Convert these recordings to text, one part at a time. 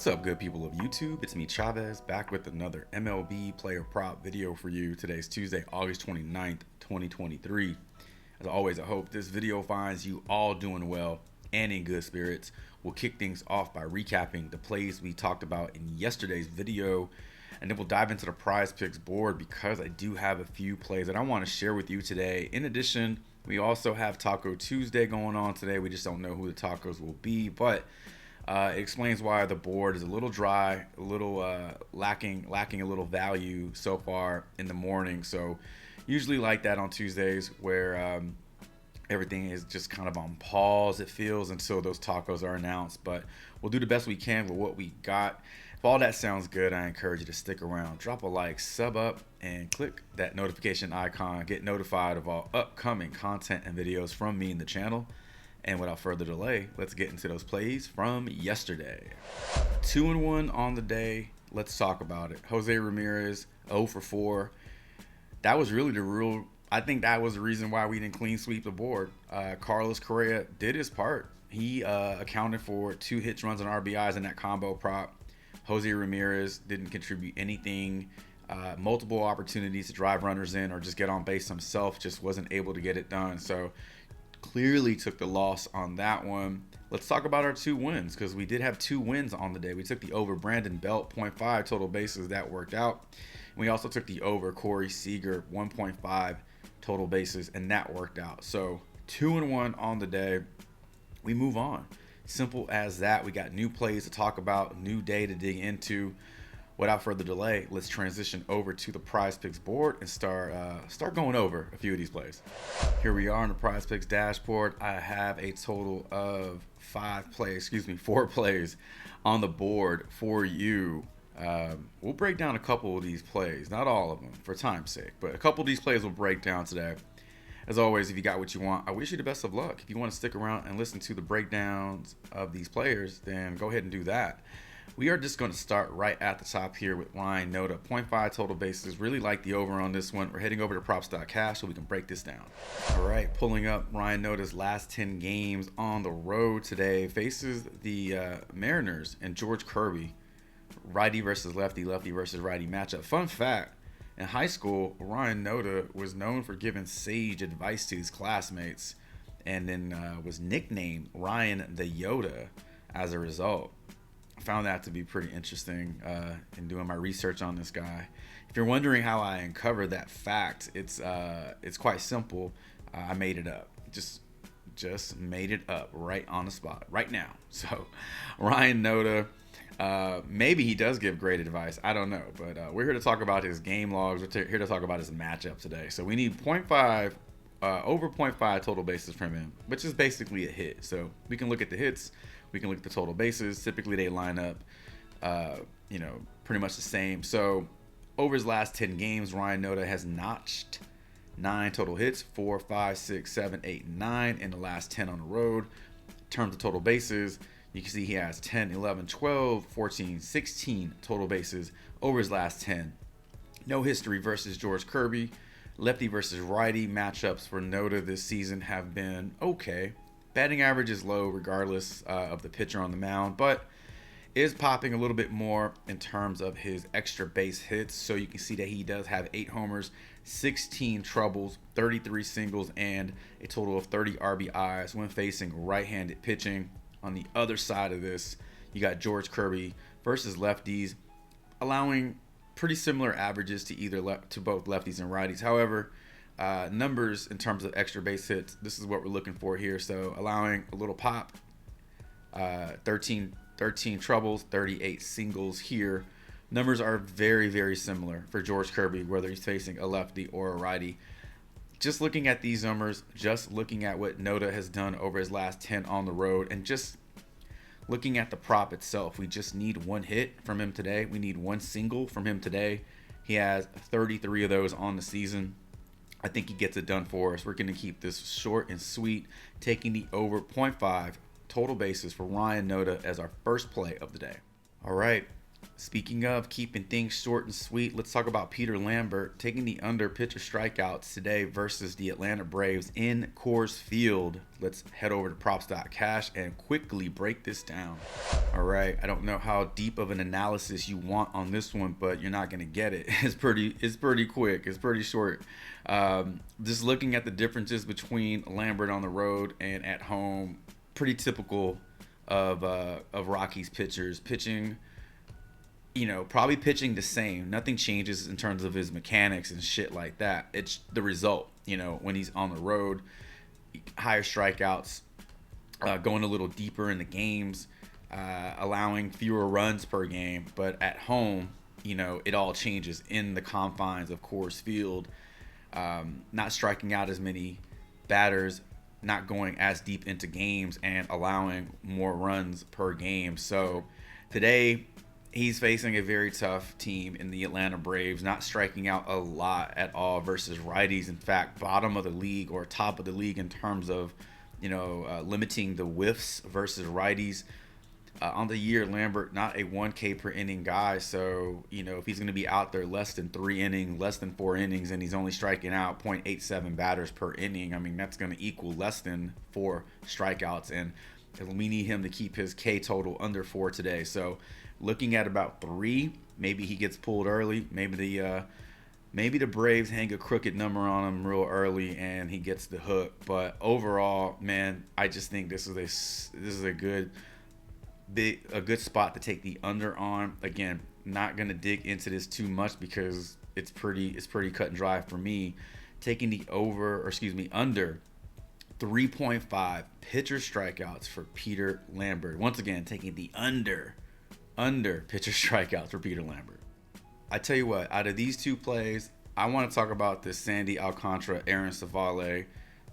What's up, good people of YouTube? It's me, Chavez, back with another MLB player prop video for you. Today's Tuesday, August 29th, 2023. As always, I hope this video finds you all doing well and in good spirits. We'll kick things off by recapping the plays we talked about in yesterday's video, and then we'll dive into the Prizepicks board because I do have a few plays that I want to share with you today. In addition, we also have Taco Tuesday going on today. We just don't know who the tacos will be, but it explains why the board is a little dry, a little lacking a little value so far in the morning. So usually like that on Tuesdays where everything is just kind of on pause, it feels, until those tacos are announced. But we'll do the best we can with what we got. If all that sounds good, I encourage you to stick around, drop a like, sub up, and click that notification icon. Get notified of all upcoming content and videos from me and the channel. And without further delay, let's get into those plays from yesterday. 2-1 on the day. Let's talk about it. Jose Ramirez, 0 for 4. That was really I think that was the reason why we didn't clean sweep the board. Carlos Correa did his part. He accounted for 2 hits, runs, and RBIs in that combo prop. Jose Ramirez didn't contribute anything. Multiple opportunities to drive runners in or just get on base himself, just wasn't able to get it done. So clearly took the loss on that one. Let's talk about our 2 wins, because we did have 2 wins on the day. We took the over Brandon Belt, 0.5 total bases. That worked out. We also took the over Corey Seager, 1.5 total bases, and that worked out. So 2-1 on the day. We move on. Simple as that. We got new plays to talk about, new day to dig into. Without further delay, let's transition over to the Prizepicks board and start going over a few of these plays. Here we are on the Prizepicks dashboard. I have a total of 4 plays on the board for you. We'll break down a couple of these plays, not all of them for time's sake, but a couple of these plays we'll break down today. As always, if you got what you want, I wish you the best of luck. If you want to stick around and listen to the breakdowns of these players, then go ahead and do that. We are just going to start right at the top here with Ryan Noda, 0.5 total bases. Really like the over on this one. We're heading over to props.cash so we can break this down. All right, pulling up Ryan Noda's last 10 games on the road today. Faces the Mariners and George Kirby. Righty versus lefty, lefty versus righty matchup. Fun fact, in high school, Ryan Noda was known for giving sage advice to his classmates, and then was nicknamed Ryan the Yoda as a result. Found that to be pretty interesting in doing my research on this guy. If you're wondering how I uncovered that fact, it's quite simple. I made it up. Just made it up right on the spot right now. So Ryan Noda, maybe he does give great advice. I don't know, but we're here to talk about his game logs. We're here to talk about his matchup today. So we need 0.5 over 0.5 total bases from him, which is basically a hit. So we can look at the hits. We can look at the total bases. Typically, they line up, pretty much the same. So over his last 10 games, Ryan Noda has notched 9 total hits, 4, 5, 6, 7, 8, 9 in the last 10 on the road. In terms of total bases, you can see he has 10, 11, 12, 14, 16 total bases over his last 10. No history versus George Kirby. Lefty versus righty matchups for Noda this season have been okay. Batting average is low regardless of the pitcher on the mound, but is popping a little bit more in terms of his extra base hits. So you can see that he does have 8 homers, 16 troubles, 33 singles, and a total of 30 RBIs when facing right-handed pitching. On the other side of this, you got George Kirby versus lefties, allowing pretty similar averages to both lefties and righties. However, numbers in terms of extra base hits, this is what we're looking for here. So allowing a little pop, 13 troubles, 38 singles here. Numbers are very, very similar for George Kirby, whether he's facing a lefty or a righty. Just looking at these numbers, just looking at what Noda has done over his last 10 on the road, and just looking at the prop itself, we just need 1 hit from him today. We need 1 single from him today. He has 33 of those on the season. I think he gets it done for us. We're going to keep this short and sweet, taking the over 0.5 total bases for Ryan Noda as our first play of the day. All right, Speaking of keeping things short and sweet, let's talk about Peter Lambert taking the under pitcher strikeouts today versus the Atlanta Braves in Coors Field. Let's head over to props.cash and quickly break this down. All right, I don't know how deep of an analysis you want on this one, but you're not going to get it. It's pretty quick. It's pretty short. Just looking at the differences between Lambert on the road and at home, pretty typical of Rockies pitchers pitching. Probably pitching the same. Nothing changes in terms of his mechanics and shit like that. It's the result. When he's on the road, higher strikeouts, going a little deeper in the games, allowing fewer runs per game. But at home, it all changes in the confines of Coors Field. Not striking out as many batters, not going as deep into games, and allowing more runs per game. So today, he's facing a very tough team in the Atlanta Braves, not striking out a lot at all versus righties. In fact, bottom of the league or top of the league in terms of, limiting the whiffs versus righties. On the year, Lambert, not a 1K per inning guy. So, if he's going to be out there less than 3 innings, less than 4 innings, and he's only striking out 0.87 batters per inning, I mean, that's going to equal less than 4 strikeouts. And we need him to keep his K total under 4 today. So, looking at about 3, maybe he gets pulled early. Maybe the Braves hang a crooked number on him real early and he gets the hook. But overall, man, I just think this is a good spot to take the under on. Again, not gonna dig into this too much because it's pretty cut and dry for me. Taking the under 3.5 pitcher strikeouts for Peter Lambert. Once again, taking the under pitcher strikeouts for Peter Lambert. I tell you what, out of these two plays, I want to talk about the Sandy Alcantara, Aaron Civale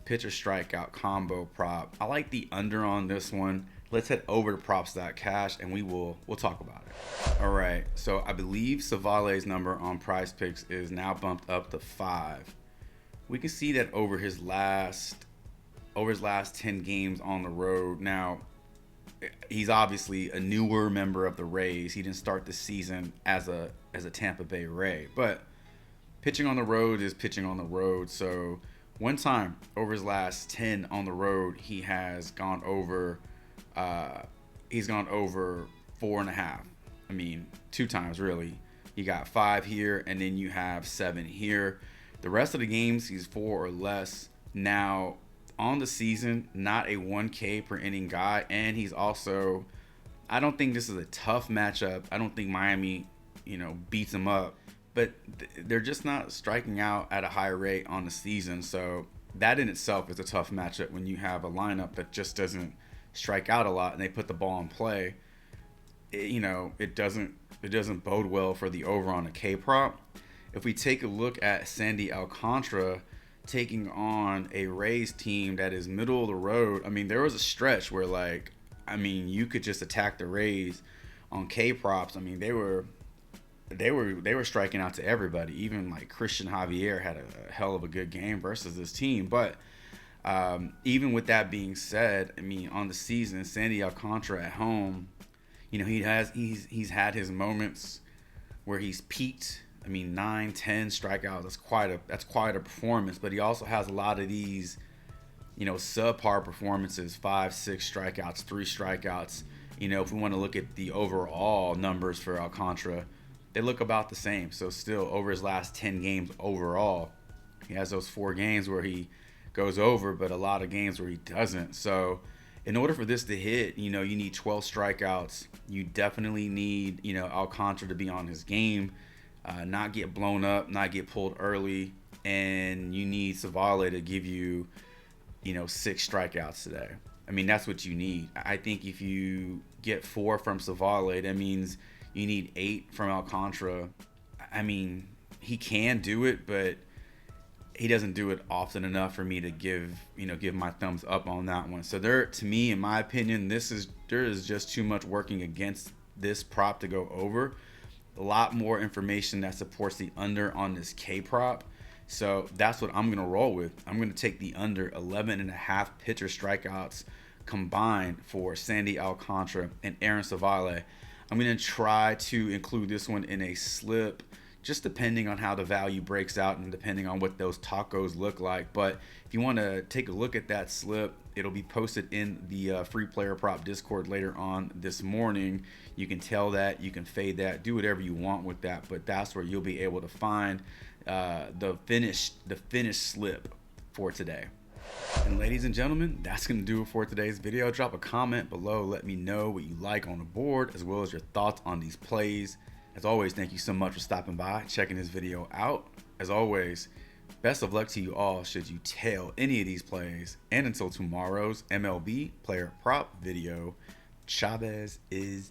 pitcher strikeout combo prop. I like the under on this one. Let's head over to props.cash and we'll talk about it. All right, so I believe Civale's number on Prizepicks is now bumped up to 5. We can see that over his last 10 games on the road. Now, he's obviously a newer member of the Rays. He didn't start the season as a Tampa Bay Ray, but pitching on the road is pitching on the road. So one time over his last 10 on the road, he has gone over 4.5. I mean, 2 times really. You got 5 here, and then you have 7 here. The rest of the games, he's 4 or less. Now, on the season, not a 1K per inning guy, and he's also, I don't think this is a tough matchup. I don't think Miami, beats him up, but they're just not striking out at a high rate on the season. So that in itself is a tough matchup when you have a lineup that just doesn't strike out a lot and they put the ball in play. It doesn't bode well for the over on a K prop. If we take a look at Sandy Alcantara taking on a Rays team that is middle of the road, I mean, there was a stretch where you could just attack the Rays on K props. I mean, they were striking out to everybody. Even like Christian Javier had a hell of a good game versus this team. But even with that being said, I mean, on the season, Sandy Alcantara at home, he's had his moments where he's peaked. I mean, 9, 10 strikeouts. That's quite a performance. But he also has a lot of these, subpar performances: 5, 6 strikeouts, 3 strikeouts. If we want to look at the overall numbers for Alcantara, they look about the same. So still, over his last 10 games overall, he has those 4 games where he goes over, but a lot of games where he doesn't. So in order for this to hit, you need 12 strikeouts. You definitely need, Alcantara to be on his game. Not get blown up, not get pulled early, and you need Civale to give you, 6 strikeouts today. I mean, that's what you need. I think if you get 4 from Civale, that means you need 8 from Alcantara. I mean, he can do it, but he doesn't do it often enough for me to give my thumbs up on that one. So to me, in my opinion, there is just too much working against this prop to go over. A lot more information that supports the under on this K prop. So that's what I'm going to roll with. I'm going to take the under 11.5 pitcher strikeouts combined for Sandy Alcantara and Aaron Civale. I'm going to try to include this one in a slip, just depending on how the value breaks out and depending on what those tacos look like. But if you want to take a look at that slip, it'll be posted in the free player prop Discord later on this morning. You can tell that, you can fade that, do whatever you want with that, but that's where you'll be able to find the finished slip for today. And ladies and gentlemen, that's going to do it for today's video. Drop a comment below. Let me know what you like on the board, as well as your thoughts on these plays. As always, thank you so much for stopping by, checking this video out. As always, best of luck to you all should you tail any of these plays. And until tomorrow's MLB player prop video, Chavez is